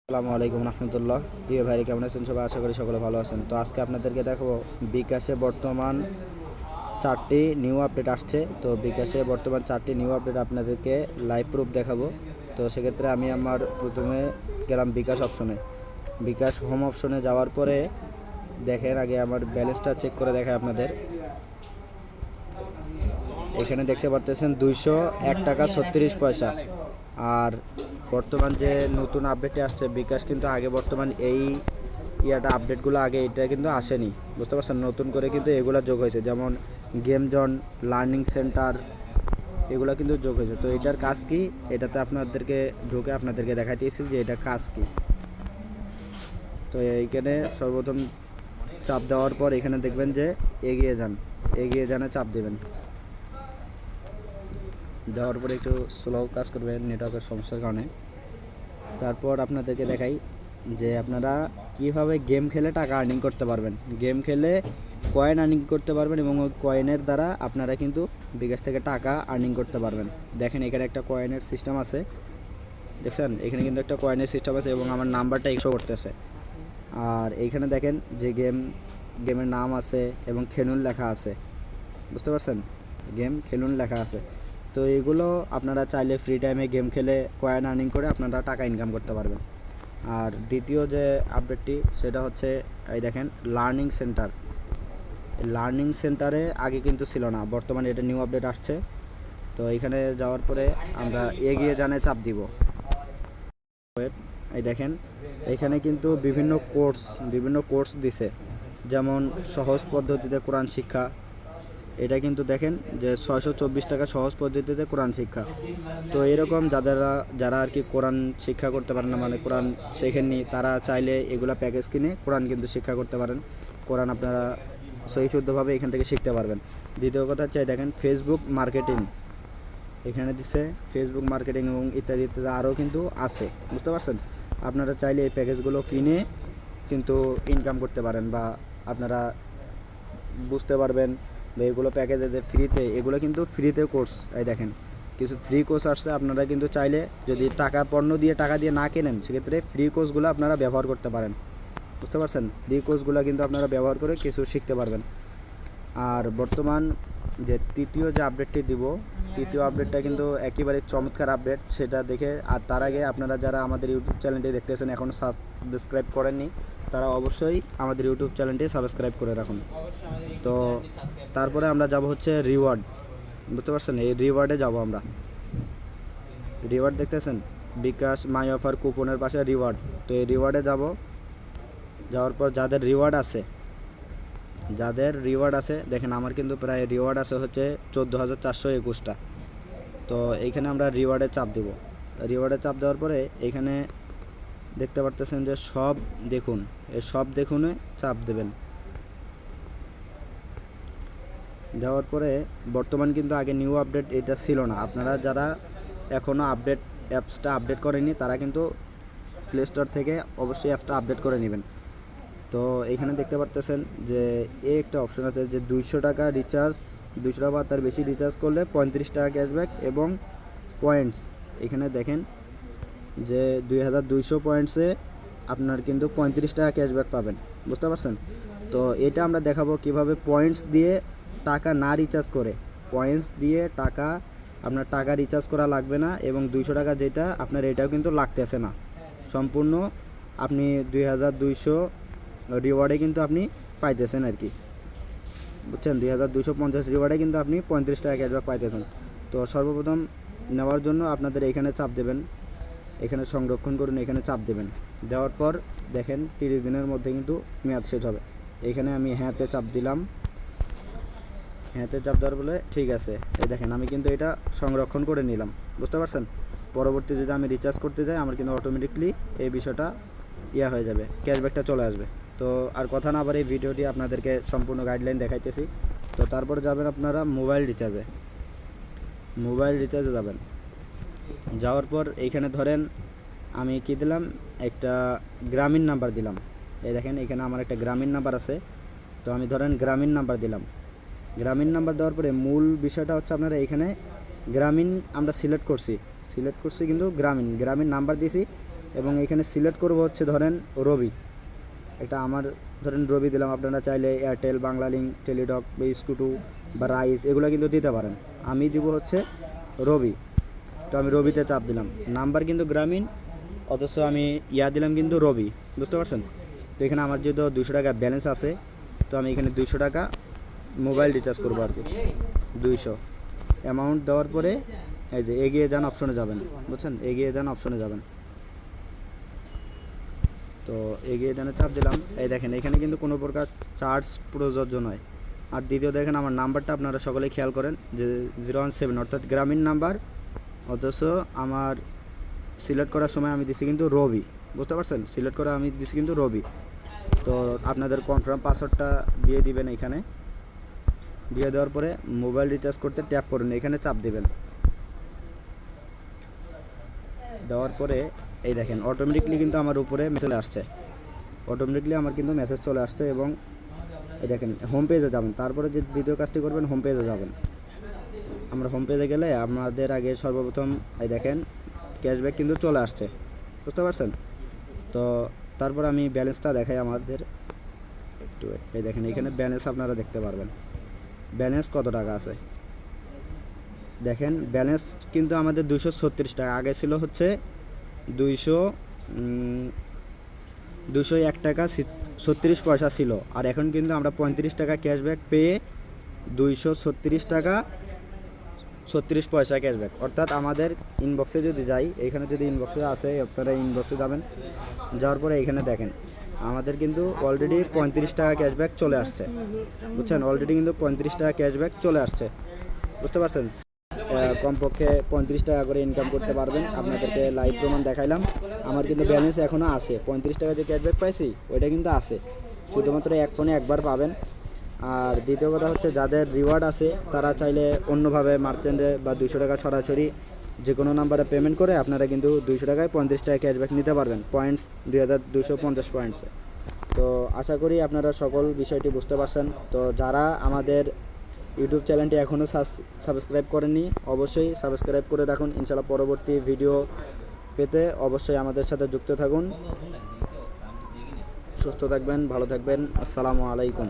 আসসালামু আলাইকুম রহমতুল্লাহ। প্রিয় ভাই, কেমন আছেন সবাই? আশা করি সকলে ভালো আছেন। তো আজকে আপনাদেরকে দেখাবো বিকাশে বর্তমান 4টি নিউ আপডেট আসছে। তো বিকাশে বর্তমান 4টি নিউ আপডেট আপনাদেরকে লাইভ প্রুফ দেখাবো। তো সেক্ষেত্রে আমি আমার প্রথমে গেলাম বিকাশ অপশনে। বিকাশ হোম অপশনে যাওয়ার পরে দেখেন, আগে আমার ব্যালেন্সটা চেক করে দেখায় আপনাদের। এখানে দেখতে পারতেছেন 201 টাকা 36 পয়সা। আর বর্তমান যে নতুন আপডেটে আসছে বিকাশ, কিন্তু আগে বর্তমান এই আপডেটগুলো আগে এটা কিন্তু আসেনি, বুঝতে পারছেন? নতুন করে কিন্তু এগুলো যোগ হয়েছে, যেমন গেম জোন, লার্নিং সেন্টার, এগুলো কিন্তু যোগ হয়েছে। তো এটার কাজ কি, এটাতে আপনাদেরকে ঢুকে আপনাদেরকে দেখাইতেছি যে এটা কাজ কি। তো এইখানে সর্বপ্রথম চাপ দেওয়ার পর এখানে দেখবেন যে এগিয়ে যানে চাপ দেবেন। দেওয়ার পরে একটু স্লো কাজ করবে নেটওয়ার্কের সমস্যার কারণে। তারপর আপনাদেরকে দেখাই যে আপনারা কীভাবে গেম খেলে টাকা আর্নিং করতে পারবেন। গেম খেলে কয়েন আর্নিং করতে পারবেন এবং ওই কয়েনের দ্বারা আপনারা কিন্তু বিকাশ থেকে টাকা আর্নিং করতে পারবেন। দেখেন, এখানে একটা কয়েনের সিস্টেম আছে, দেখছেন? এখানে কিন্তু একটা কয়েনের সিস্টেম আছে এবং আমার নাম্বারটা এক্সট্রা করতেছে। আর এইখানে দেখেন যে গেমের নাম আছে এবং খেলুন লেখা আছে, বুঝতে পারছেন? গেম খেলুন লেখা আছে। তো এগুলো আপনারা চাইলে ফ্রি টাইমে গেম খেলে কয়েন আর্নিং করে আপনারা টাকা ইনকাম করতে পারবেন। আর দ্বিতীয় যে আপডেটটি সেটা হচ্ছে এই দেখেন লার্নিং সেন্টার। লার্নিং সেন্টারে আগে কিন্তু ছিল না, বর্তমানে এটা নিউ আপডেট আসছে। তো এখানে যাওয়ার পরে আমরা এগিয়ে জানে চাপ দিব। এই দেখেন, এখানে কিন্তু বিভিন্ন কোর্স দিছে, যেমন সহজ পদ্ধতিতে কোরআন শিক্ষা। এটা কিন্তু দেখেন যে 624 টাকা সহজ পদ্ধতিতে কোরআন শিক্ষা। তো এরকম যারা আর কি কোরআন শিক্ষা করতে পারেন না, মানে কোরআন শেখেননি, তারা চাইলে এগুলা প্যাকেজ কিনে কোরআন কিন্তু শিক্ষা করতে পারেন। কোরআন আপনারা সহি শুদ্ধভাবে এখান থেকে শিখতে পারবেন। দ্বিতীয় কথা হচ্ছে দেখেন ফেসবুক মার্কেটিং, এখানে দিচ্ছে ফেসবুক মার্কেটিং এবং ইত্যাদি ইত্যাদি আরও কিন্তু আছে, বুঝতে পারছেন? আপনারা চাইলে এই প্যাকেজগুলো কিনে কিন্তু ইনকাম করতে পারেন, বা আপনারা বুঝতে পারবেন। বা এগুলো প্যাকেজে যে ফ্রিতে, এগুলো কিন্তু ফ্রিতে কোর্স। এই দেখেন কিছু ফ্রি কোর্স আসছে, আপনারা কিন্তু চাইলে যদি পণ্য দিয়ে টাকা দিয়ে না কেনেন, সেক্ষেত্রে ফ্রি কোর্সগুলো আপনারা ব্যবহার করতে পারেন, বুঝতে পারছেন? ফ্রি কোর্সগুলো কিন্তু আপনারা ব্যবহার করে কিছু শিখতে পারবেন। আর বর্তমান যে তৃতীয় যে আপডেটটি দিব, তৃতীয় আপডেটটা কিন্তু একেবারে চমৎকার আপডেট, সেটা দেখে। আর তার আগে আপনারা যারা আমাদের ইউটিউব চ্যানেলটি দেখতেছেন এখনও সাবস্ক্রাইব করেননি, তারা অবশ্যই আমাদের ইউটিউব চ্যানেলটি সাবস্ক্রাইব করে রাখুন। তো তারপরে আমরা যাব হচ্ছে রিওয়ার্ড, বুঝতে পারছেন? এই রিওয়ার্ডে যাব আমরা। রিওয়ার্ড দেখতেছেন, বিকাশ মাই অফার কুপনের পাশে রিওয়ার্ড। তো এই রিওয়ার্ডে যাওয়ার পর যাদের রিওয়ার্ড আছে দেখেন, আমার কিন্তু প্রায় রিওয়ার্ড আছে হচ্ছে 14,421টা। তো এইখানে আমরা রিওয়ার্ডে চাপ দেব। রিওয়ার্ডে চাপ দেওয়ার পরে এখানে দেখতে পারতেছেন যে সব দেখুন, এই সব দেখুনে চাপ দেবেন। দেওয়ার পরে বর্তমান কিন্তু আগে নিউ আপডেট এটা ছিল না। আপনারা যারা এখনও অ্যাপসটা আপডেট করেনি, তারা কিন্তু প্লে স্টোর থেকে অবশ্যই অ্যাপসটা আপডেট করে নেবেন। তো এখানে দেখতে পারতেছেন যে একটা অপশন আছে যে 200 টাকা রিচার্জ, 200 টাকা তার বেশি রিচার্জ করলে 35 টাকা ক্যাশব্যাক এবং পয়েন্টস। এখানে দেখেন যে 2200 পয়েন্টসে আপনার কিন্তু 35 টাকা ক্যাশব্যাক পাবেন, বুঝতে পারছেন? তো এটা আমরা দেখাবো কিভাবে পয়েন্টস দিয়ে টাকা না রিচার্জ করে। পয়েন্টস দিয়ে আপনার টাকা রিচার্জ করা লাগবে না, এবং 200 টাকা যেটা আপনার এটাও কিন্তু লাগতেছে না। সম্পূর্ণ আপনি 2200 রিওয়ার্ডে কিন্তু আপনি পাইতেছেন আর কি, বুঝছেন? 2250 রিওয়ার্ডে কিন্তু আপনি 35 টাকা ক্যাশব্যাক পাইতেছেন। তো সর্বপ্রথম নেওয়ার জন্য আপনাদের এখানে চাপ দেবেন, এখানে সংরক্ষণ করুন, এখানে চাপ দেবেন। দেওয়ার পর দেখেন 30 দিনের মধ্যে কিন্তু মেয়াদ শেষ হবে। এখানে আমি হ্যাঁতে চাপ দিলাম। হ্যাঁতে চাপ দেওয়ার বলে ঠিক আছে, এই দেখেন আমি কিন্তু এটা সংরক্ষণ করে নিলাম, বুঝতে পারছেন? পরবর্তী যদি আমি রিচার্জ করতে যাই, আমার কিন্তু অটোমেটিকলি এই বিষয়টা হয়ে যাবে, ক্যাশব্যাকটা চলে আসবে। তো আর কথা না বাড়িয়ে ভিডিওটি আপনাদেরকে সম্পূর্ণ গাইডলাইন দেখাইতেছি। তো তারপরে যাবেন আপনারা মোবাইল রিচার্জে যাবেন। যাওয়ার পর এইখানে ধরেন আমি কি দিলাম, একটা গ্রামীণ নাম্বার দিলাম। এই দেখেন এখানে আমার একটা গ্রামীণ নাম্বার আছে। তো আমি ধরেন গ্রামীণ নাম্বার দিলাম। গ্রামীণ নাম্বার দেওয়ার পরে মূল বিষয়টা হচ্ছে আপনারা এখানে গ্রামীণ আমরা সিলেক্ট করছি কিন্তু গ্রামীণ নাম্বার দিয়েছি। এবং এখানে সিলেক্ট করব হচ্ছে ধরেন রবি, এটা আমার ধরেন রবি দিলাম, আপনারা চাইলে এয়ারটেল, বাংলালিংক, টেলিডক বা স্কুটু বা রাইস এগুলো কিন্তু দিতে পারেন। আমি দিব হচ্ছে রবি, তো আমি রবিতে চাপ দিলাম। নাম্বার কিন্তু গ্রামীণ, অথচ আমি দিলাম কিন্তু রবি, বুঝতে পারছেন? তো এখানে আমার যেহেতু 200 টাকা ব্যালেন্স আছে, তো আমি এখানে 200 টাকা মোবাইল রিচার্জ করবো আর কি। 200 অ্যামাউন্ট দেওয়ার পরে এই যে এগিয়ে যান অপশনে যাবেন, বুঝছেন? এগিয়ে যান অপশনে যাবেন। তো এগিয়ে যানে চাপ দিলাম। এই দেখেন এখানে কিন্তু কোনো প্রকার চার্জ প্রযোজ্য নয়। আর দ্বিতীয় দেখেন আমার নাম্বারটা আপনারা সকলেই খেয়াল করেন যে 017, অর্থাৎ গ্রামীণ নাম্বার, অথচ আমার সিলেক্ট করার সময় আমি দিছি কিন্তু রবি, বুঝতে পারছেন? সিলেক্ট করা আমি দিছি কিন্তু রবি। তো আপনাদের কনফার্ম পাসওয়ার্ডটা দিয়ে দিবেন এখানে। দিয়ে দেওয়ার পরে মোবাইল রিচার্জ করতে ট্যাপ করুন, এখানে চাপ দেবেন। দেওয়ার পরে এই দেখেন অটোমেটিকলি কিন্তু আমার উপরে মেসেজ আসছে, অটোমেটিকলি আমার কিন্তু মেসেজ চলে আসছে। এবং এই দেখেন হোম পেজে যাবেন, তারপরে যে দ্বিতীয় কাজটি করবেন হোম পেজে যাবেন। আমরা হোম পেজে গেলে আমাদের আগে সর্বপ্রথম এই দেখেন ক্যাশব্যাক কিন্তু চলে আসছে, বুঝতে পারছেন? তো তারপর আমি ব্যালেন্সটা দেখাই আমাদের একটু। এই দেখেন এখানে ব্যালেন্স আপনারা দেখতে পারবেন, ব্যালেন্স কত টাকা আছে দেখেন। ব্যালেন্স কিন্তু আমাদের 236 টাকা, আগে ছিল হচ্ছে 201 টাকা 36 পয়সা ছিল। আর এখন কিন্তু আমরা 35 টাকা ক্যাশব্যাক পেয়ে 236 টাকা 36 পয়সা ক্যাশব্যাক। অর্থাৎ আমাদের ইনবক্সে যদি যাই, এখানে যদি ইনবক্সে আসে, আপনারা ইনবক্সে যাবেন, যাওয়ার পরে এখানে দেখেন আমাদের কিন্তু অলরেডি 35 টাকা ক্যাশব্যাক চলে আসছে, বুঝছেন? অলরেডি কিন্তু 35 টাকা ক্যাশব্যাক চলে আসছে, বুঝতে পারছেন? কমপক্ষে 35 টাকা করে ইনকাম করতে পারবেন। আপনাদেরকে লাইভ প্রমাণ দেখাইলাম। আমার কিন্তু ব্যালেন্স এখনও আছে, 35 টাকা যে ক্যাশব্যাক পাইছি ওইটা কিন্তু আছে, শুধুমাত্র এক ফোনে একবার পাবেন। আর দ্বিতীয় কথা হচ্ছে যাদের রিওয়ার্ড আছে তারা চাইলে অন্যভাবে মার্চেন্টে বা 200 টাকা সরাসরি যে কোনো নাম্বারে পেমেন্ট করে আপনারা কিন্তু 200 টাকায় 35 টাকা ক্যাশব্যাক নিতে পারবেন, পয়েন্টস 2250 পয়েন্টসে। তো আশা করি আপনারা সকল বিষয়টি বুঝতে পারছেন। তো যারা আমাদের ইউটিউব চ্যানেলটি এখনও সাবস্ক্রাইব করেননি, অবশ্যই সাবস্ক্রাইব করে রাখুন। ইনশাআল্লাহ পরবর্তী ভিডিও পেতে অবশ্যই আমাদের সাথে যুক্ত থাকুন। সুস্থ থাকবেন, ভালো থাকবেন। আসসালামু আলাইকুম।